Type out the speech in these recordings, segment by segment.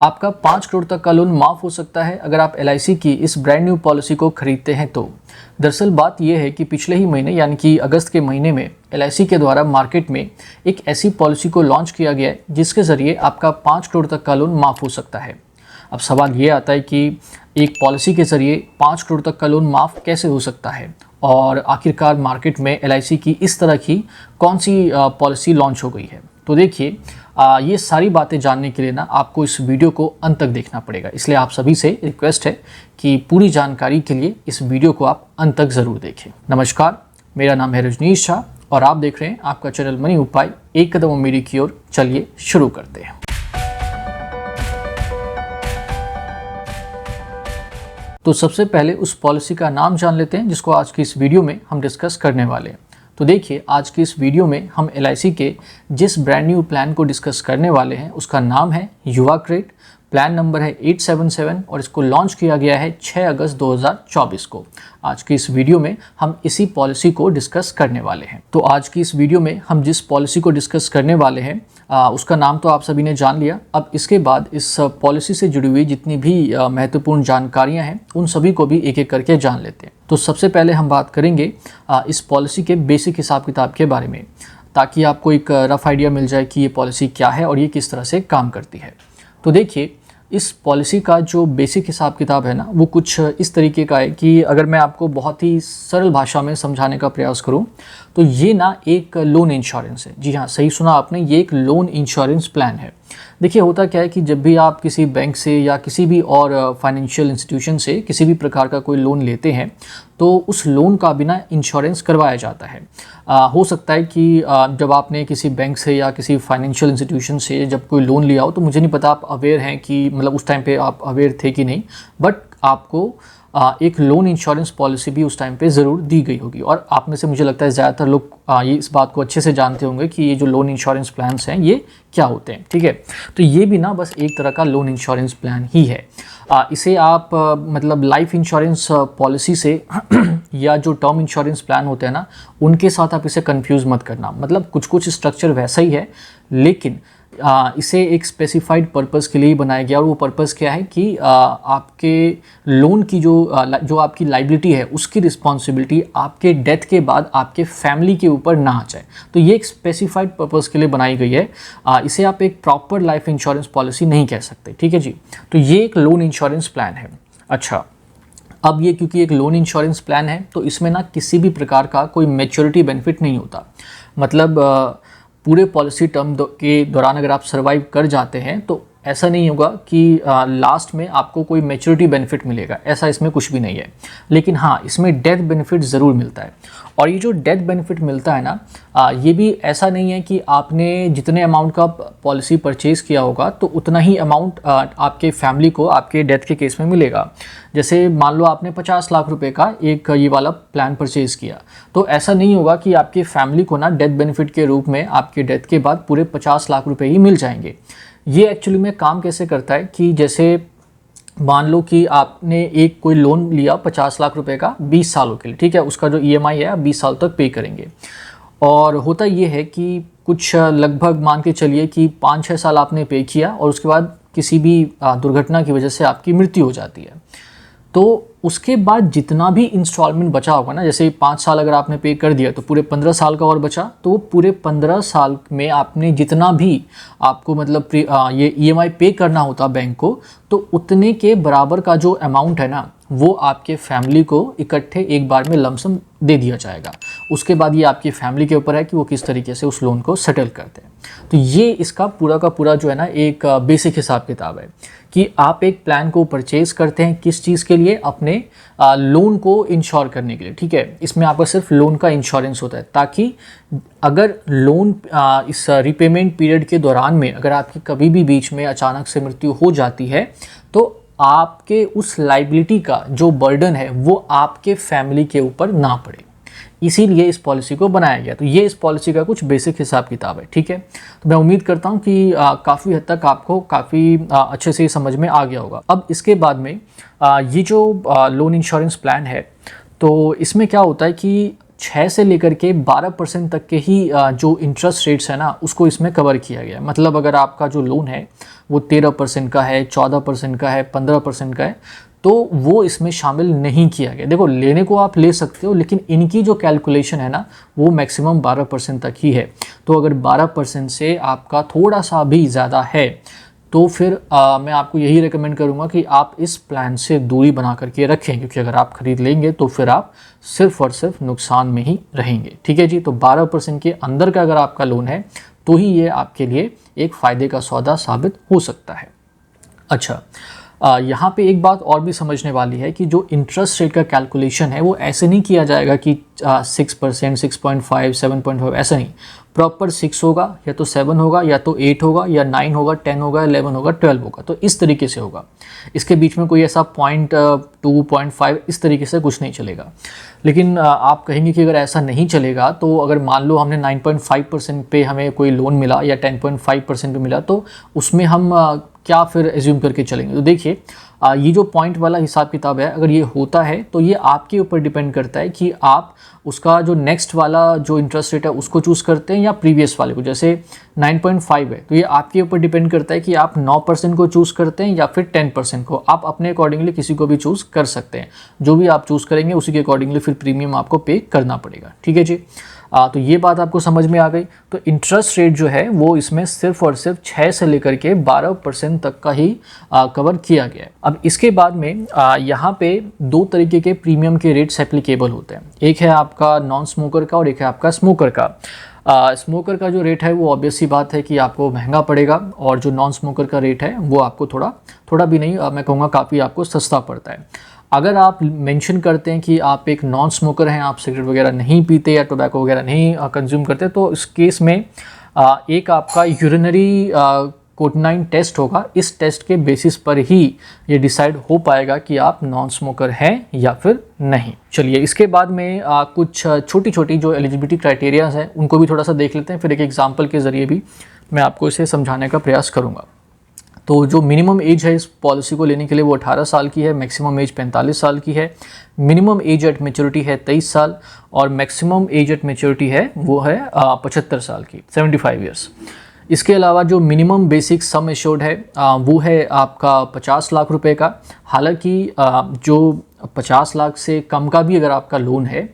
आपका 5 करोड़ तक का लोन माफ़ हो सकता है अगर आप एलआईसी की इस ब्रांड न्यू पॉलिसी को खरीदते हैं तो। दरअसल बात यह है कि पिछले ही महीने यानी कि अगस्त के महीने में एलआईसी के द्वारा मार्केट में एक ऐसी पॉलिसी को लॉन्च किया गया है जिसके ज़रिए आपका 5 करोड़ तक का लोन माफ़ हो सकता है। अब सवाल ये आता है कि एक पॉलिसी के ज़रिए 5 करोड़ तक का लोन माफ़ कैसे हो सकता है और आखिरकार मार्केट में एलआईसी की इस तरह की कौन सी पॉलिसी लॉन्च हो गई है। तो देखिए ये सारी बातें जानने के लिए ना आपको इस वीडियो को अंत तक देखना पड़ेगा, इसलिए आप सभी से रिक्वेस्ट है कि पूरी जानकारी के लिए इस वीडियो को आप अंत तक ज़रूर देखें। नमस्कार, मेरा नाम है रजनीश झा और आप देख रहे हैं आपका चैनल मनी उपाय, एक कदम उम्मीद की ओर। चलिए शुरू करते हैं। तो सबसे पहले उस पॉलिसी का नाम जान लेते हैं जिसको आज की इस वीडियो में हम डिस्कस करने वाले हैं। तो देखिए, आज की इस वीडियो में हम एलआईसी के जिस ब्रांड न्यू प्लान को डिस्कस करने वाले हैं उसका नाम है युवा क्रेडिट। प्लान नंबर है 877 और इसको लॉन्च किया गया है 6 अगस्त 2024 को। आज की इस वीडियो में हम इसी पॉलिसी को डिस्कस करने वाले हैं। तो आज की इस वीडियो में हम जिस पॉलिसी को डिस्कस करने वाले हैं उसका नाम तो आप सभी ने जान लिया। अब इसके बाद इस पॉलिसी से जुड़ी हुई जितनी भी महत्वपूर्ण जानकारियां हैं उन सभी को भी एक एक करके जान लेते हैं। तो सबसे पहले हम बात करेंगे इस पॉलिसी के बेसिक हिसाब किताब के बारे में, ताकि आपको एक रफ आइडिया मिल जाए कि ये पॉलिसी क्या है और ये किस तरह से काम करती है। तो देखिए, इस पॉलिसी का जो बेसिक हिसाब किताब है ना वो कुछ इस तरीके का है कि अगर मैं आपको बहुत ही सरल भाषा में समझाने का प्रयास करूं तो ये ना एक लोन इंश्योरेंस है। जी हाँ, सही सुना आपने, ये एक लोन इंश्योरेंस प्लान है। देखिए, होता क्या है कि जब भी आप किसी बैंक से या किसी भी और फाइनेंशियल इंस्टीट्यूशन से किसी भी प्रकार का कोई लोन लेते हैं तो उस लोन का भी ना इंश्योरेंस करवाया जाता है। हो सकता है कि जब आपने किसी बैंक से या किसी फाइनेंशियल इंस्टीट्यूशन से जब कोई लोन लिया हो, तो मुझे नहीं पता आप अवेयर हैं कि मतलब उस टाइम पे आप अवेयर थे कि नहीं, बट आपको एक लोन इंश्योरेंस पॉलिसी भी उस टाइम पे ज़रूर दी गई होगी। और आप में से मुझे लगता है ज़्यादातर लोग ये इस बात को अच्छे से जानते होंगे कि ये जो लोन इंश्योरेंस प्लान्स हैं ये क्या होते हैं। ठीक है, तो ये भी ना बस एक तरह का लोन इंश्योरेंस प्लान ही है। इसे आप मतलब लाइफ इंश्योरेंस पॉलिसी से या जो टर्म इंश्योरेंस प्लान होते हैं ना उनके साथ आप इसे कंफ्यूज मत करना। मतलब कुछ कुछ स्ट्रक्चर वैसा ही है, लेकिन इसे एक स्पेसिफाइड पर्पस के लिए ही बनाया गया। और वो पर्पस क्या है कि आपके लोन की जो आपकी लाइबिलिटी है उसकी रिस्पॉन्सिबिलिटी आपके डेथ के बाद आपके फैमिली के ऊपर ना आ जाए। तो ये एक स्पेसिफाइड पर्पस के लिए बनाई गई है। इसे आप एक प्रॉपर लाइफ इंश्योरेंस पॉलिसी नहीं कह सकते। ठीक है जी, तो ये एक लोन इंश्योरेंस प्लान है। अच्छा, अब ये क्योंकि एक लोन इंश्योरेंस प्लान है तो इसमें ना किसी भी प्रकार का कोई मैच्योरिटी बेनिफिट नहीं होता। मतलब पूरे पॉलिसी टर्म के दौरान अगर आप सर्वाइव कर जाते हैं तो ऐसा नहीं होगा कि लास्ट में आपको कोई मैच्योरिटी बेनिफिट मिलेगा, ऐसा इसमें कुछ भी नहीं है। लेकिन हाँ, इसमें डेथ बेनिफिट ज़रूर मिलता है। और ये जो डेथ बेनिफिट मिलता है ना ये भी ऐसा नहीं है कि आपने जितने अमाउंट का पॉलिसी परचेज़ किया होगा तो उतना ही अमाउंट आपके फैमिली को आपके डेथ के केस में मिलेगा। जैसे मान लो आपने 50 लाख रुपए का एक ये वाला प्लान परचेज़ किया, तो ऐसा नहीं होगा कि आपकी फैमिली को ना डेथ बेनिफिट के रूप में आपके डेथ के बाद पूरे 50 लाख रुपए ही मिल जाएंगे। ये एक्चुअली में काम कैसे करता है कि जैसे मान लो कि आपने एक कोई लोन लिया 50 लाख रुपए का 20 सालों के लिए। ठीक है, उसका जो ईएमआई है आप 20 साल तक पे करेंगे। और होता ये है कि कुछ लगभग मान के चलिए कि 5-6 साल आपने पे किया और उसके बाद किसी भी दुर्घटना की वजह से आपकी मृत्यु हो जाती है। तो उसके बाद जितना भी इंस्टॉलमेंट बचा होगा ना, जैसे 5 साल अगर आपने पे कर दिया तो पूरे 15 साल का और बचा, तो पूरे 15 साल में आपने जितना भी आपको मतलब ये ईएमआई पे करना होता बैंक को, तो उतने के बराबर का जो अमाउंट है ना वो आपके फैमिली को इकट्ठे एक बार में लमसम दे दिया जाएगा। उसके बाद ये आपकी फैमिली के ऊपर है कि वो किस तरीके से उस लोन को सेटल करते हैं। तो ये इसका पूरा का पूरा जो है ना एक बेसिक हिसाब किताब है कि आप एक प्लान को परचेज़ करते हैं किस चीज़ के लिए, अपने लोन को इंश्योर करने के लिए। ठीक है, इसमें आपका सिर्फ लोन का इंश्योरेंस होता है, ताकि अगर लोन इस रिपेमेंट पीरियड के दौरान में अगर आपकी कभी भी बीच में अचानक से मृत्यु हो जाती है तो आपके उस लाइबिलिटी का जो बर्डन है वो आपके फैमिली के ऊपर ना पड़े। इसीलिए इस पॉलिसी को बनाया गया। तो ये इस पॉलिसी का कुछ बेसिक हिसाब किताब है। ठीक है, तो मैं उम्मीद करता हूँ कि काफ़ी हद तक आपको काफ़ी अच्छे से समझ में आ गया होगा। अब इसके बाद में ये जो लोन इंश्योरेंस प्लान है तो इसमें क्या होता है कि 6 से लेकर के 12% तक के ही जो इंटरेस्ट रेट्स है ना उसको इसमें कवर किया गया है। मतलब अगर आपका जो लोन है वो 13% का है, 14% का है, 15% का है, तो वो इसमें शामिल नहीं किया गया। देखो, लेने को आप ले सकते हो, लेकिन इनकी जो कैलकुलेशन है ना वो मैक्सिमम 12% तक ही है। तो अगर 12% से आपका थोड़ा सा भी ज़्यादा है तो फिर मैं आपको यही रेकमेंड करूँगा कि आप इस प्लान से दूरी बना करके रखें, क्योंकि अगर आप ख़रीद लेंगे तो फिर आप सिर्फ़ और सिर्फ नुकसान में ही रहेंगे। ठीक है जी। तो 12% के अंदर का अगर आपका लोन है तो ही ये आपके लिए एक फ़ायदे का सौदा साबित हो सकता है। अच्छा, यहाँ पे एक बात और भी समझने वाली है कि जो इंटरेस्ट रेट का कैलकुलेशन है वो ऐसे नहीं किया जाएगा कि 6%, 6.5, 7.5, ऐसा नहीं। प्रॉपर 6 होगा या तो 7 होगा या तो 8 होगा या 9 होगा, 10 होगा, 11 होगा, 12 होगा। तो इस तरीके से होगा। इसके बीच में कोई ऐसा 0.2, 0.5 इस तरीके से कुछ नहीं चलेगा। लेकिन आप कहेंगे कि अगर ऐसा नहीं चलेगा तो अगर मान लो हमने 9.5% पे हमें कोई लोन मिला या 10.5% पे मिला तो उसमें हम क्या फिर एज्यूम करके चलेंगे। तो देखिए, ये जो पॉइंट वाला हिसाब किताब है, अगर ये होता है तो ये आपके ऊपर डिपेंड करता है कि आप उसका जो नेक्स्ट वाला जो इंटरेस्ट रेट है उसको चूज़ करते हैं या प्रीवियस वाले को। जैसे 9.5 है तो ये आपके ऊपर डिपेंड करता है कि आप 9% को चूज़ करते हैं या फिर 10% को। आप अपने अकॉर्डिंगली किसी को भी चूज़ कर सकते हैं। जो भी आप चूज़ करेंगे उसी के अकॉर्डिंगली फिर प्रीमियम आपको पे करना पड़ेगा। ठीक है जी। तो ये बात आपको समझ में आ गई। तो इंटरेस्ट रेट जो है वो इसमें सिर्फ और सिर्फ 6 से लेकर के 12% तक का ही कवर किया गया है। अब इसके बाद में यहाँ पे 2 तरीके के प्रीमियम के रेट्स एप्लीकेबल होते हैं। एक है आपका नॉन स्मोकर का और एक है आपका स्मोकर का। स्मोकर का जो रेट है वो ऑब्वियस सी बात है कि आपको महंगा पड़ेगा, और जो नॉन स्मोकर का रेट है वो आपको थोड़ा भी नहीं, मैं कहूँगा काफ़ी आपको सस्ता पड़ता है। अगर आप मेंशन करते हैं कि आप एक नॉन स्मोकर हैं, आप सिगरेट वगैरह नहीं पीते या टोबैको वगैरह नहीं कंज्यूम करते, तो इस केस में एक आपका यूरिनरी कोटनाइन टेस्ट होगा। इस टेस्ट के बेसिस पर ही ये डिसाइड हो पाएगा कि आप नॉन स्मोकर हैं या फिर नहीं। चलिए, इसके बाद में कुछ छोटी छोटी जो एलिजिबिलिटी क्राइटेरियाज हैं उनको भी थोड़ा सा देख लेते हैं, फिर एक एग्जाम्पल के ज़रिए भी मैं आपको इसे समझाने का प्रयास करूँगा। तो जो मिनिमम एज है इस पॉलिसी को लेने के लिए वो 18 साल की है, मैक्सिमम एज 45 साल की है, मिनिमम एज एट मेच्योरिटी है 23 साल, और मैक्सिमम एज एट मेच्योरिटी है वो है 75 साल की, 75 ईयर्स। इसके अलावा जो मिनिमम बेसिक सम एश्योर्ड है वो है आपका 50 लाख रुपए का। हालांकि जो 50 लाख से कम का भी अगर आपका लोन है,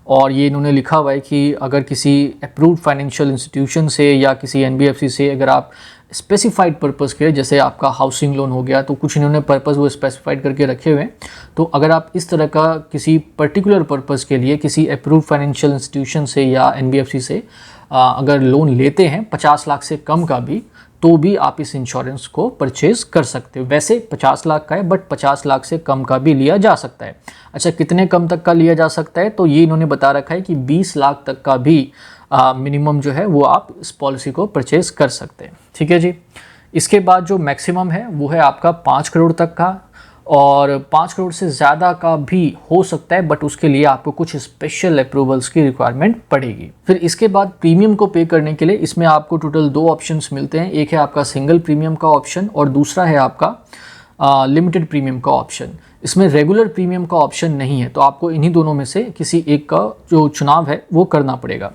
और ये इन्होंने लिखा हुआ है कि अगर किसी अप्रूव्ड फाइनेंशियल इंस्टीट्यूशन से या किसी एनबीएफसी से अगर आप स्पेसिफाइड पर्पस के, जैसे आपका हाउसिंग लोन हो गया, तो कुछ इन्होंने पर्पस वो स्पेसिफाइड करके रखे हुए हैं। तो अगर आप इस तरह का किसी पर्टिकुलर पर्पस के लिए किसी अप्रूव्ड फाइनेंशियल इंस्टीट्यूशन से या एनबीएफसी से अगर लोन लेते हैं 50 लाख से कम का भी, तो भी आप इस इंश्योरेंस को परचेज कर सकते हो। वैसे 50 लाख का है, बट 50 लाख से कम का भी लिया जा सकता है। अच्छा, कितने कम तक का लिया जा सकता है, तो ये इन्होंने बता रखा है कि 20 लाख तक का भी मिनिमम जो है वो आप इस पॉलिसी को परचेज कर सकते हैं। ठीक है जी। इसके बाद जो मैक्सिमम है वो है आपका 5 करोड़ तक का, और 5 करोड़ से ज़्यादा का भी हो सकता है, बट उसके लिए आपको कुछ स्पेशल अप्रूवल्स की रिक्वायरमेंट पड़ेगी। फिर इसके बाद प्रीमियम को पे करने के लिए इसमें आपको टोटल 2 ऑप्शंस मिलते हैं। एक है आपका सिंगल प्रीमियम का ऑप्शन और दूसरा है आपका लिमिटेड प्रीमियम का ऑप्शन। इसमें रेगुलर प्रीमियम का ऑप्शन नहीं है, तो आपको इन्हीं दोनों में से किसी एक का जो चुनाव है वो करना पड़ेगा।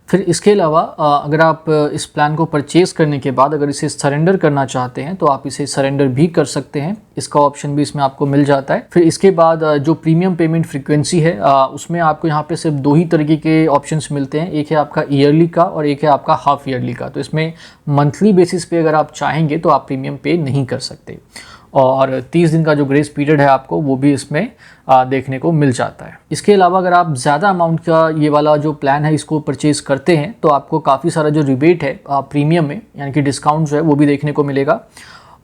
फिर इसके अलावा अगर आप इस प्लान को परचेज़ करने के बाद अगर इसे सरेंडर करना चाहते हैं तो आप इसे सरेंडर भी कर सकते हैं, इसका ऑप्शन भी इसमें आपको मिल जाता है। फिर इसके बाद जो प्रीमियम पेमेंट फ्रीक्वेंसी है उसमें आपको यहाँ पे सिर्फ 2 ही तरीके के ऑप्शंस मिलते हैं। एक है आपका ईयरली का और एक है आपका हाफ ईयरली का। तो इसमें मंथली बेसिस पे अगर आप चाहेंगे तो आप प्रीमियम पे नहीं कर सकते, और 30 दिन का जो ग्रेस पीरियड है आपको वो भी इसमें देखने को मिल जाता है। इसके अलावा अगर आप ज़्यादा अमाउंट का ये वाला जो प्लान है इसको परचेज़ करते हैं तो आपको काफ़ी सारा जो रिबेट है प्रीमियम में, यानी कि डिस्काउंट जो है वो भी देखने को मिलेगा।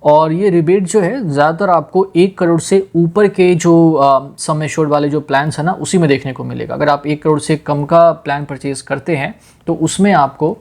और ये रिबेट जो है ज़्यादातर आपको 1 करोड़ से ऊपर के जो सम एश्योर्ड वाले जो प्लान्स है ना उसी में देखने को मिलेगा। अगर आप 1 करोड़ से कम का प्लान परचेज़ करते हैं तो उसमें आपको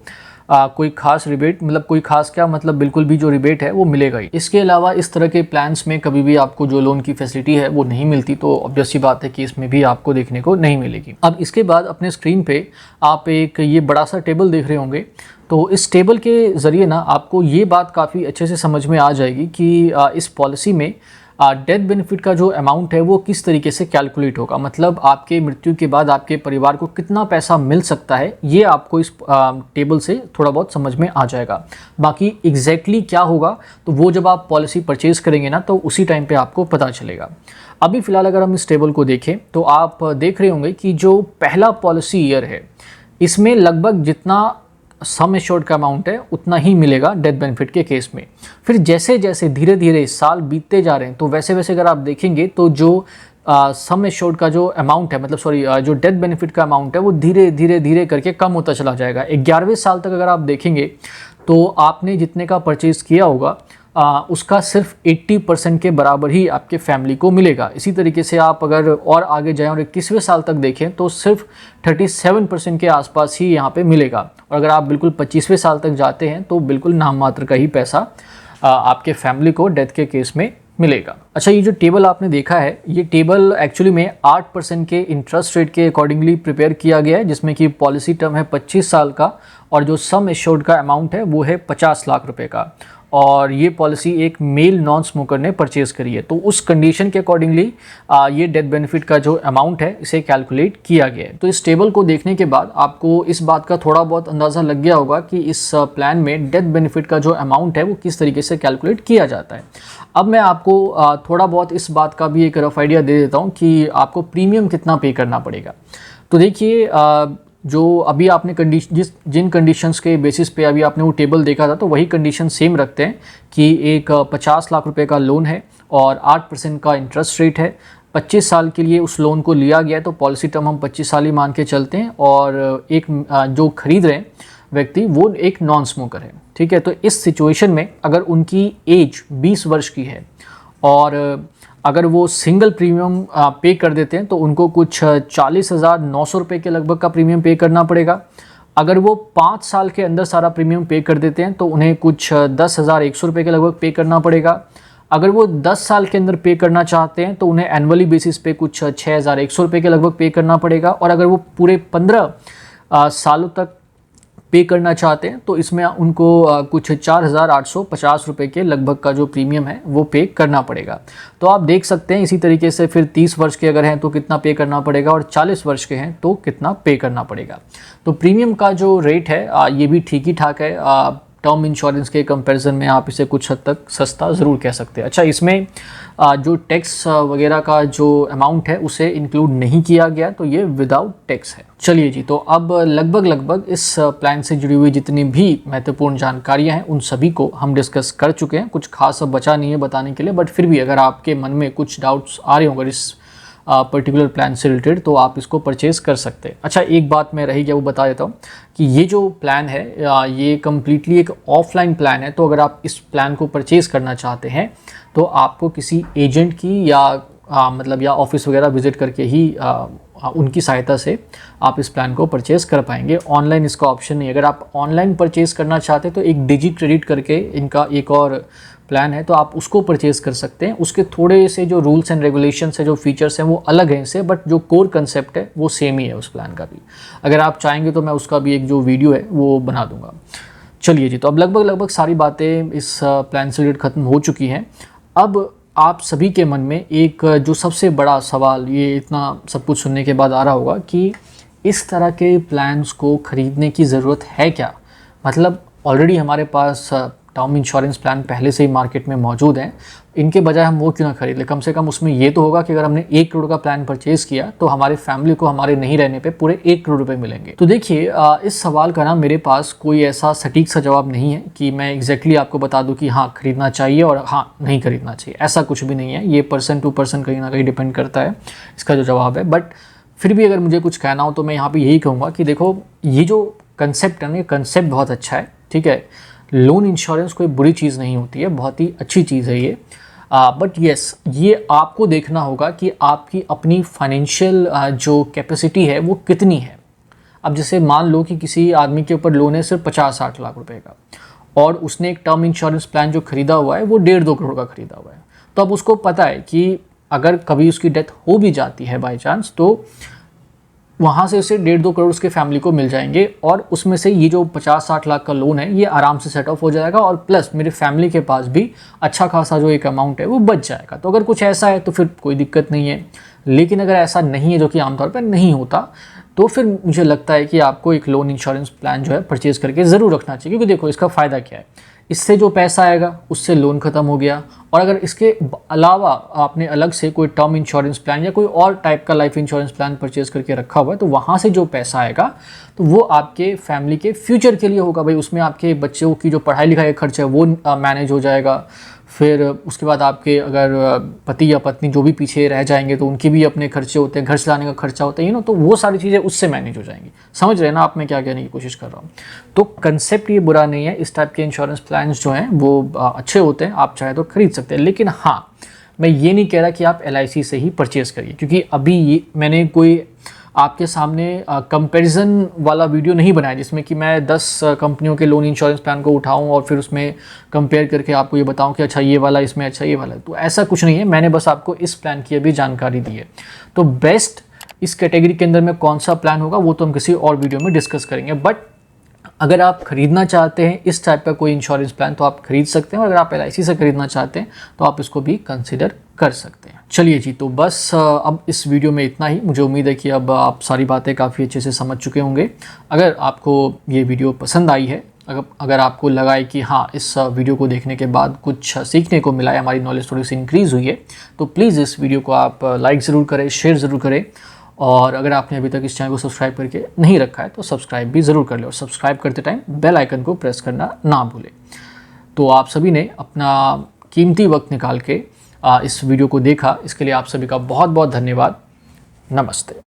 कोई खास रिबेट, मतलब कोई खास क्या, मतलब बिल्कुल भी जो रिबेट है वो मिलेगा ही। इसके अलावा इस तरह के प्लान्स में कभी भी आपको जो लोन की फैसिलिटी है वो नहीं मिलती, तो ऑब्वियस सी बात है कि इसमें भी आपको देखने को नहीं मिलेगी। अब इसके बाद अपने स्क्रीन पे आप एक ये बड़ा सा टेबल देख रहे होंगे, तो इस टेबल के ज़रिए ना आपको ये बात काफ़ी अच्छे से समझ में आ जाएगी कि इस पॉलिसी में डेथ बेनिफिट का जो अमाउंट है वो किस तरीके से कैलकुलेट होगा, मतलब आपके मृत्यु के बाद आपके परिवार को कितना पैसा मिल सकता है, ये आपको इस टेबल से थोड़ा बहुत समझ में आ जाएगा। बाकी एग्जैक्टली क्या होगा तो वो जब आप पॉलिसी परचेज करेंगे ना तो उसी टाइम पे आपको पता चलेगा। अभी फ़िलहाल अगर हम इस टेबल को देखें तो आप देख रहे होंगे कि जो पहला पॉलिसी ईयर है इसमें लगभग जितना सम एश्योर्ड का अमाउंट है उतना ही मिलेगा डेथ बेनिफिट के केस में। फिर जैसे जैसे धीरे धीरे साल बीतते जा रहे हैं तो वैसे वैसे अगर आप देखेंगे तो जो सम एश्योर्ड का जो अमाउंट है, मतलब सॉरी जो डेथ बेनिफिट का अमाउंट है वो धीरे धीरे धीरे करके कम होता चला जाएगा। 11वें साल तक अगर आप देखेंगे तो आपने जितने का परचेज़ किया होगा उसका सिर्फ 80% के बराबर ही आपके फैमिली को मिलेगा। इसी तरीके से आप अगर और आगे जाएं और 21वें साल तक देखें तो सिर्फ 37% के आसपास ही यहाँ पे मिलेगा। और अगर आप बिल्कुल 25वें साल तक जाते हैं तो बिल्कुल नाम मात्र का ही पैसा आपके फैमिली को डेथ के केस में मिलेगा। अच्छा, ये जो टेबल आपने देखा है ये टेबल एक्चुअली में 8% के इंटरेस्ट रेट के अकॉर्डिंगली प्रिपेयर किया गया है, जिसमें कि पॉलिसी टर्म है 25 साल का और जो सम एश्योर्ड का अमाउंट है वो है 50 लाख रुपए का। और ये पॉलिसी एक मेल नॉन स्मोकर ने परचेज़ करी है, तो उस कंडीशन के अकॉर्डिंगली ये डेथ बेनिफिट का जो अमाउंट है इसे कैलकुलेट किया गया है। तो इस टेबल को देखने के बाद आपको इस बात का थोड़ा बहुत अंदाज़ा लग गया होगा कि इस प्लान में डेथ बेनिफिट का जो अमाउंट है वो किस तरीके से कैलकुलेट किया जाता है। अब मैं आपको थोड़ा बहुत इस बात का भी एक रफ आइडिया दे देता हूँ कि आपको प्रीमियम कितना पे करना पड़ेगा। तो देखिए, जो अभी आपने जिन कंडीशंस के बेसिस पे अभी आपने वो टेबल देखा था तो वही कंडीशन सेम रखते हैं कि एक 50 लाख रुपए का लोन है और 8% का इंटरेस्ट रेट है। 25 साल के लिए उस लोन को लिया गया है तो पॉलिसी टर्म हम 25 साल ही मान के चलते हैं। और एक जो खरीद रहे हैं व्यक्ति वो एक नॉन स्मोकर है, ठीक है। तो इस सिचुएशन में अगर उनकी एज 20 वर्ष की है और अगर वो सिंगल प्रीमियम पे कर देते हैं तो उनको कुछ 40,900 रुपये के लगभग का प्रीमियम पे करना पड़ेगा। अगर वो 5 साल के अंदर सारा प्रीमियम पे कर देते हैं तो उन्हें कुछ 10,100 रुपये के लगभग पे करना पड़ेगा। अगर वो 10 साल के अंदर पे करना चाहते हैं तो उन्हें एनुअली बेसिस पे कुछ 6,100 रुपये के लगभग पे करना पड़ेगा। और अगर वो पूरे 15 सालों तक पे करना चाहते हैं तो इसमें उनको कुछ 4,850 रुपये के लगभग का जो प्रीमियम है वो पे करना पड़ेगा। तो आप देख सकते हैं इसी तरीके से फिर 30 वर्ष के अगर हैं तो कितना पे करना पड़ेगा और 40 वर्ष के हैं तो कितना पे करना पड़ेगा। तो प्रीमियम का जो रेट है ये भी ठीक ही ठाक है। टर्म इंश्योरेंस के कंपैरिजन में आप इसे कुछ हद तक सस्ता ज़रूर कह सकते हैं। अच्छा, इसमें जो टैक्स वगैरह का जो अमाउंट है उसे इंक्लूड नहीं किया गया तो ये विदाउट टैक्स है। चलिए जी, तो अब लगभग इस प्लान से जुड़ी हुई जितनी भी महत्वपूर्ण जानकारियां हैं उन सभी को हम डिस्कस कर चुके हैं। कुछ खास अब बचा नहीं है बताने के लिए, बट फिर भी अगर आपके मन में कुछ डाउट्स आ रहे होंगे इस पर्टिकुलर प्लान से रिलेटेड तो आप इसको परचेज़ कर सकते हैं। अच्छा, एक बात मैं रही गया वो बता देता हूँ कि ये जो प्लान है ये कम्प्लीटली एक ऑफलाइन प्लान है। तो अगर आप इस प्लान को परचेज़ करना चाहते हैं तो आपको किसी एजेंट की या मतलब या ऑफिस वगैरह विजिट करके ही उनकी सहायता से आप इस प्लान को परचेज़ कर पाएंगे। ऑनलाइन इसका ऑप्शन नहीं। अगर आप ऑनलाइन परचेज़ करना चाहते हैं तो एक डिजी क्रेडिट करके इनका एक और प्लान है तो आप उसको परचेज़ कर सकते हैं। उसके थोड़े से जो रूल्स एंड रेगुलेशंस है, जो फीचर्स हैं वो अलग हैं इससे, बट जो कोर कंसेप्ट है वो सेम ही है उस प्लान का भी। अगर आप चाहेंगे तो मैं उसका भी एक जो वीडियो है वो बना दूंगा। चलिए जी, तो अब लगभग सारी बातें इस प्लान से रिलेटेड ख़त्म हो चुकी हैं। अब आप सभी के मन में एक जो सबसे बड़ा सवाल ये इतना सब कुछ सुनने के बाद आ रहा होगा कि इस तरह के प्लान्स को ख़रीदने की ज़रूरत है क्या? मतलब ऑलरेडी हमारे पास टर्म इंश्योरेंस प्लान पहले से ही मार्केट में मौजूद हैं, इनके बजाय हम वो क्यों ना खरीद लें? कम से कम उसमें ये तो होगा कि अगर हमने 1 करोड़ का प्लान परचेज़ किया तो हमारे फैमिली को हमारे नहीं रहने पे पूरे 1 करोड़ रुपए मिलेंगे। तो देखिए, इस सवाल का ना मेरे पास कोई ऐसा सटीक सा जवाब नहीं है कि मैं एग्जैक्टली आपको बता दूं कि हाँ खरीदना चाहिए और हाँ नहीं खरीदना चाहिए। ऐसा कुछ भी नहीं है। ये पर्सन टू पर्सन कहीं ना कहीं डिपेंड करता है इसका जो जवाब है। बट फिर भी अगर मुझे कुछ कहना हो तो मैं यहाँ पर यही कहूँगा कि देखो, ये जो कंसेप्ट है ना, ये कंसेप्ट बहुत अच्छा है, ठीक है। लोन इंश्योरेंस कोई बुरी चीज़ नहीं होती है, बहुत ही अच्छी चीज़ है ये। बट येस, ये आपको देखना होगा कि आपकी अपनी फाइनेंशियल जो कैपेसिटी है वो कितनी है। अब जैसे मान लो कि किसी आदमी के ऊपर लोन है सिर्फ 50-60 लाख रुपए का और उसने एक टर्म इंश्योरेंस प्लान जो खरीदा हुआ है वो 1.5-2 करोड़ का खरीदा हुआ है। तो अब उसको पता है कि अगर कभी उसकी डेथ हो भी जाती है बाई चांस तो वहाँ से उसे 1.5-2 करोड़ उसके फैमिली को मिल जाएंगे और उसमें से ये जो 50-60 लाख का लोन है ये आराम से सेट ऑफ हो जाएगा और प्लस मेरे फैमिली के पास भी अच्छा खासा जो एक अमाउंट है वो बच जाएगा। तो अगर कुछ ऐसा है तो फिर कोई दिक्कत नहीं है, लेकिन अगर ऐसा नहीं है, जो कि आमतौर पर नहीं होता, तो फिर मुझे लगता है कि आपको एक लोन इंश्योरेंस प्लान जो है परचेज़ करके ज़रूर रखना चाहिए। क्योंकि देखो इसका फ़ायदा क्या है, इससे जो पैसा आएगा उससे लोन ख़त्म हो गया, और अगर इसके अलावा आपने अलग से कोई टर्म इंश्योरेंस प्लान या कोई और टाइप का लाइफ इंश्योरेंस प्लान परचेज़ करके रखा हुआ है, तो वहाँ से जो पैसा आएगा तो वो आपके फैमिली के फ्यूचर के लिए होगा। भाई उसमें आपके बच्चों की जो पढ़ाई लिखाई का खर्चा है वो मैनेज हो जाएगा। फिर उसके बाद आपके अगर पति या पत्नी जो भी पीछे रह जाएंगे तो उनके भी अपने खर्चे होते हैं, घर चलाने का खर्चा होता है, तो वो सारी चीज़ें उससे मैनेज हो जाएंगी। समझ रहे हैं ना आप मैं क्या कहने की कोशिश कर रहा हूँ। तो कंसेप्ट ये बुरा नहीं है, इस टाइप के इंश्योरेंस प्लान्स जो हैं वो अच्छे होते हैं, आप चाहे तो खरीद सकते हैं। लेकिन हाँ, मैं ये नहीं कह रहा कि आप LIC से ही परचेज़ करिए, क्योंकि अभी ये मैंने कोई आपके सामने कंपैरिजन वाला वीडियो नहीं बनाया जिसमें कि मैं 10 कंपनियों के लोन इंश्योरेंस प्लान को उठाऊं और फिर उसमें कंपेयर करके आपको ये बताऊं कि अच्छा ये वाला इसमें अच्छा ये वाला। तो ऐसा कुछ नहीं है, मैंने बस आपको इस प्लान की अभी जानकारी दी है। तो बेस्ट इस कैटेगरी के अंदर में कौन सा प्लान होगा वो तो हम किसी और वीडियो में डिस्कस करेंगे। बट अगर आप खरीदना चाहते हैं इस टाइप का कोई इंश्योरेंस प्लान तो आप खरीद सकते हैं, और अगर आप LIC से खरीदना चाहते हैं तो आप इसको भी कंसिडर कर सकते हैं। चलिए जी, तो बस अब इस वीडियो में इतना ही। मुझे उम्मीद है कि अब आप सारी बातें काफ़ी अच्छे से समझ चुके होंगे। अगर आपको ये वीडियो पसंद आई है, अगर आपको लगा है कि हाँ इस वीडियो को देखने के बाद कुछ सीखने को मिला है, हमारी नॉलेज थोड़ी सी इंक्रीज़ हुई है, तो प्लीज़ इस वीडियो को आप लाइक ज़रूर करें, शेयर ज़रूर करें, और अगर आपने अभी तक इस चैनल को सब्सक्राइब करके नहीं रखा है तो सब्सक्राइब भी ज़रूर कर लें, और सब्सक्राइब करते टाइम बेल आइकन को प्रेस करना ना भूलें। तो आप सभी ने अपना कीमती वक्त निकाल के इस वीडियो को देखा, इसके लिए आप सभी का बहुत बहुत धन्यवाद। नमस्ते।